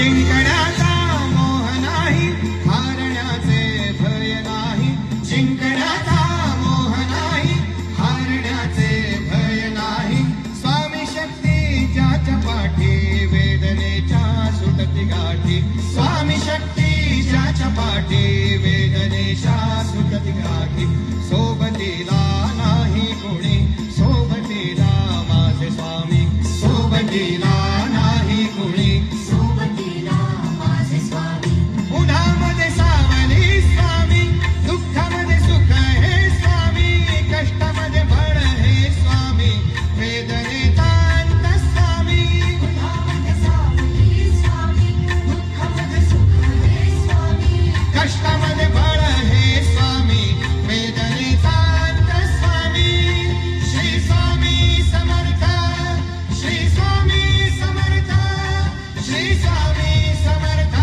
जिंकण्याचा मोह नाही, हारण्याचे भय नाही. जिंकण्याचा मोह नाही, हारण्याचे भय नाही. स्वामी शक्ती ज्याच्या पाठी, वेदनेच्या सुटती गाठी. स्वामी शक्ती ज्याच्या पाठी, वेदनेच्या सुटती गाठी. सोबतीला नाही कोणी, सोबतीला माझे स्वामी. सोबतीला नाही कोणी, सोबतीला माझे स्वामी. उन्हामध्ये सावली स्वामी, दुःखामध्ये सुख हे स्वामी. कष्टामध्ये बळ हे स्वामी, वेदनेचा अंत स्वामी. उन्हामध्ये सावली स्वामी, दुःखामध्ये सुख हे स्वामी. कष्टामध्ये बळ हे स्वामी, वेदनेचा अंत स्वामी. श्री स्वामी समर्थ, श्री स्वामी समर्थ, श्री स्वामी समर्थ.